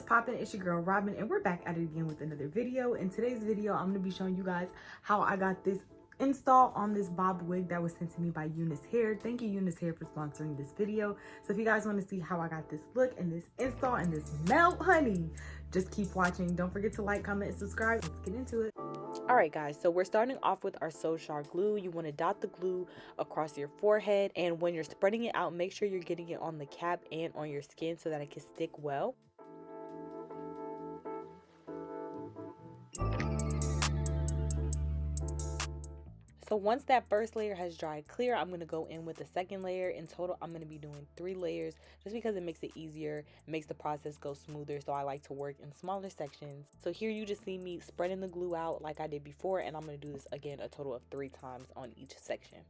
poppin'? It's your girl Robin, and we're back at it again with another video. In today's video, I'm gonna be showing you guys how I got this install on this bob wig that was sent to me by Unice Hair. Thank you, Unice Hair, for sponsoring this video. So if you guys want to see how I got this look and this install and this melt, honey, just keep watching. Don't forget to like, comment, and subscribe. Let's get into it. Alright guys, so we're starting off with our So Sharp glue. You want to dot the glue across your forehead, and when you're spreading it out, make sure you're getting it on the cap and on your skin so that it can stick well. So once that first layer has dried clear, I'm going to go in with the second layer. In total, I'm going to be doing 3 layers just because it makes it easier, it makes the process go smoother. So I like to work in smaller sections. So here you just see me spreading the glue out like I did before, and I'm going to do this again a total of 3 times on each section.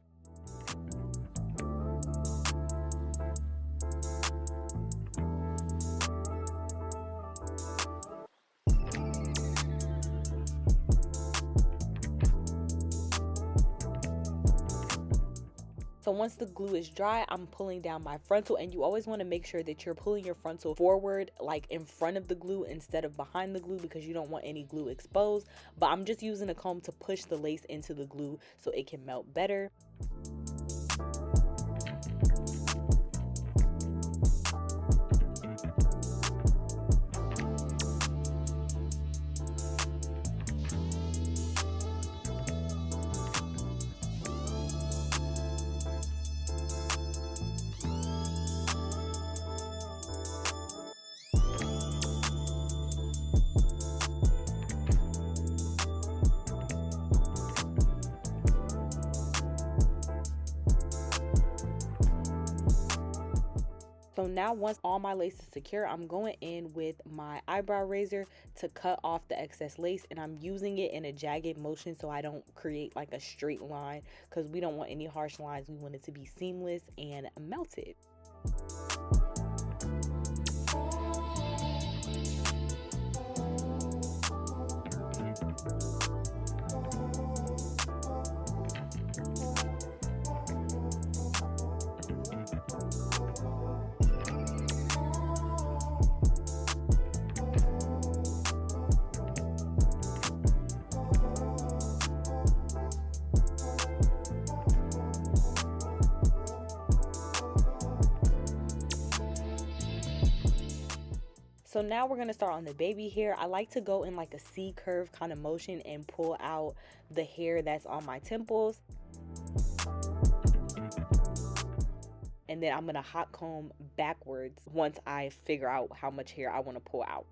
So once the glue is dry, I'm pulling down my frontal, and you always want to make sure that you're pulling your frontal forward, like in front of the glue instead of behind the glue, because you don't want any glue exposed. But I'm just using a comb to push the lace into the glue so it can melt better. So now once all my lace is secure, I'm going in with my eyebrow razor to cut off the excess lace, and I'm using it in a jagged motion so I don't create like a straight line, because we don't want any harsh lines. We want it to be seamless and melted. So now we're going to start on the baby hair. I like to go in like a C curve kind of motion and pull out the hair that's on my temples. And then I'm going to hot comb backwards once I figure out how much hair I want to pull out.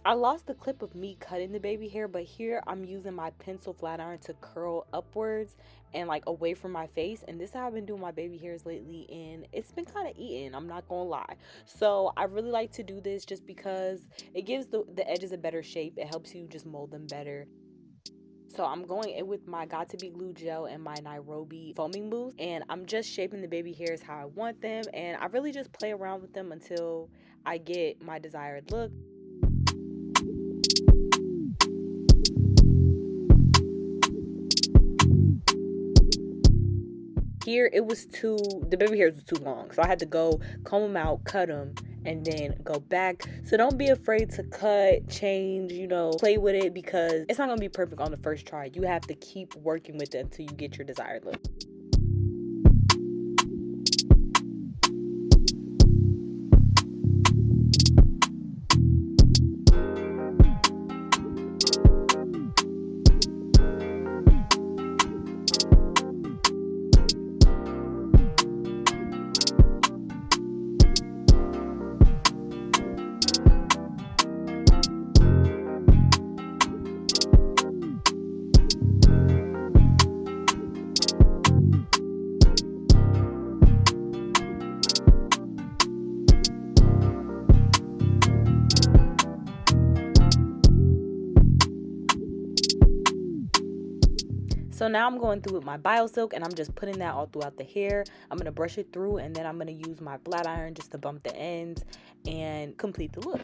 I lost the clip of me cutting the baby hair, but here I'm using my pencil flat iron to curl upwards and like away from my face. And this is how I've been doing my baby hairs lately, and it's been kind of eating, I'm not gonna lie. So I really like to do this just because it gives the edges a better shape. It helps you just mold them better. So I'm going in with my Got2b glue gel and my Nairobi foaming mousse, and I'm just shaping the baby hairs how I want them, and I really just play around with them until I get my desired look. Here the baby hairs was too long, so I had to go comb them out, cut them, and then go back. So don't be afraid to cut, change, play with it, because it's not gonna be perfect on the first try. You have to keep working with it until you get your desired look. So now I'm going through with my BioSilk, and I'm just putting that all throughout the hair. I'm going to brush it through, and then I'm going to use my flat iron just to bump the ends and complete the look.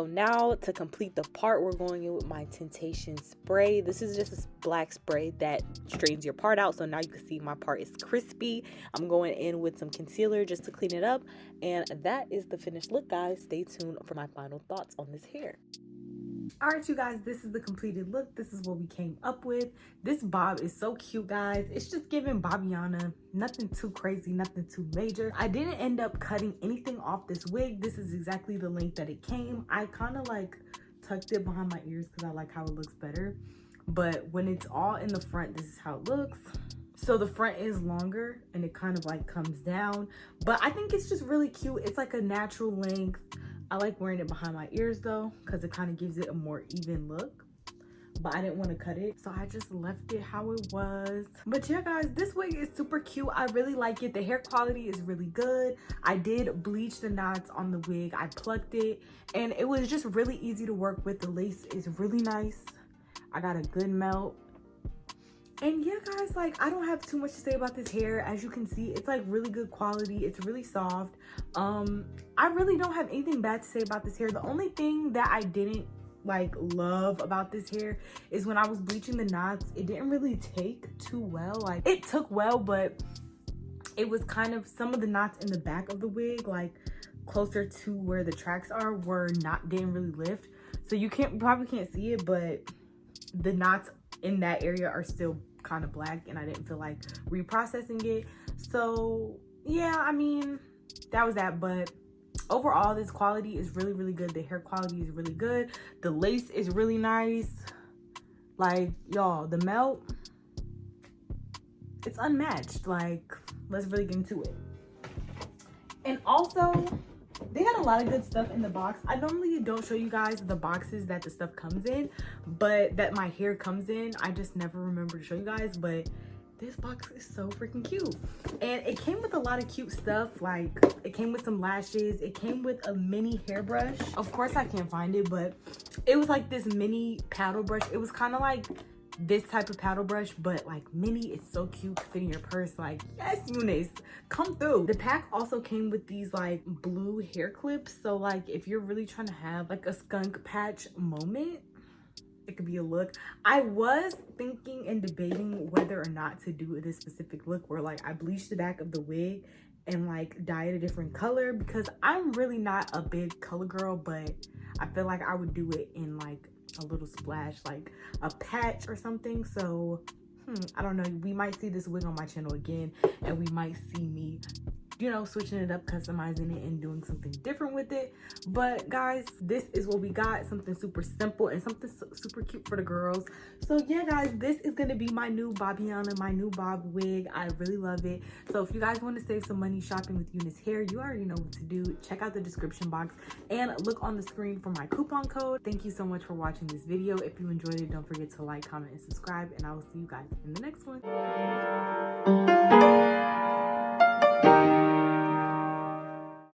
So now to complete the part, we're going in with my Temptation spray. This is just a black spray that straightens your part out. So now you can see my part is crispy. I'm going in with some concealer just to clean it up. And that is the finished look, guys. Stay tuned for my final thoughts on this hair. All right, you guys, this is the completed look. This is what we came up with. This bob is so cute, guys. It's just giving Bobiana. Nothing too crazy, nothing too major. I didn't end up cutting anything off this wig. This is exactly the length that it came. I kind of like tucked it behind my ears because I like how it looks better. But when it's all in the front, this is how it looks. So the front is longer and it kind of like comes down. But I think it's just really cute. It's like a natural length. I like wearing it behind my ears though, because it kind of gives it a more even look. But I didn't want to cut it, so I just left it how it was. But yeah, guys, this wig is super cute. I really like it. The hair quality is really good. I did bleach the knots on the wig. I plucked it, and it was just really easy to work with. The lace is really nice. I got a good melt. And yeah, guys, like, I don't have too much to say about this hair. As you can see, it's like really good quality. It's really soft. I really don't have anything bad to say about this hair. The only thing that I didn't like love about this hair is when I was bleaching the knots, it didn't really take too well. Like, it took well, but it was kind of, some of the knots in the back of the wig, like closer to where the tracks are, didn't really lift. So you probably can't see it, but the knots in that area are still kind of black, and I didn't feel like reprocessing it. So yeah, I mean, that was that. But overall, this quality is really, really good. The hair quality is really good. The lace is really nice. Like, y'all, the melt, it's unmatched. Like, let's really get into it. And also, they had a lot of good stuff in the box. I normally don't show you guys the boxes that the stuff comes in, but that my hair comes in. I just never remember to show you guys, but this box is so freaking cute. And it came with a lot of cute stuff. Like, it came with some lashes. It came with a mini hairbrush. Of course, I can't find it, but it was like this mini paddle brush. It was kind of like this type of paddle brush, but like mini. It's so cute to fit in your purse. Like, yes, Unice, come through. The pack also came with these like blue hair clips, so like if you're really trying to have like a skunk patch moment, it could be a look. I was thinking and debating whether or not to do this specific look where like I bleached the back of the wig and like dye it a different color, because I'm really not a big color girl, but I feel like I would do it in like a little splash, like a patch or something. So I don't know, we might see this wig on my channel again, and we might see me, you know, switching it up, customizing it, and doing something different with it. But guys, this is what we got. Something super simple and something super cute for the girls. So yeah, guys, this is gonna be my new Bobiana, my new bob wig. I really love it. So if you guys want to save some money shopping with Unice Hair, you already know what to do. Check out the description box and look on the screen for my coupon code. Thank you so much for watching this video. If you enjoyed it, don't forget to like, comment, and subscribe, and I will see you guys in the next one.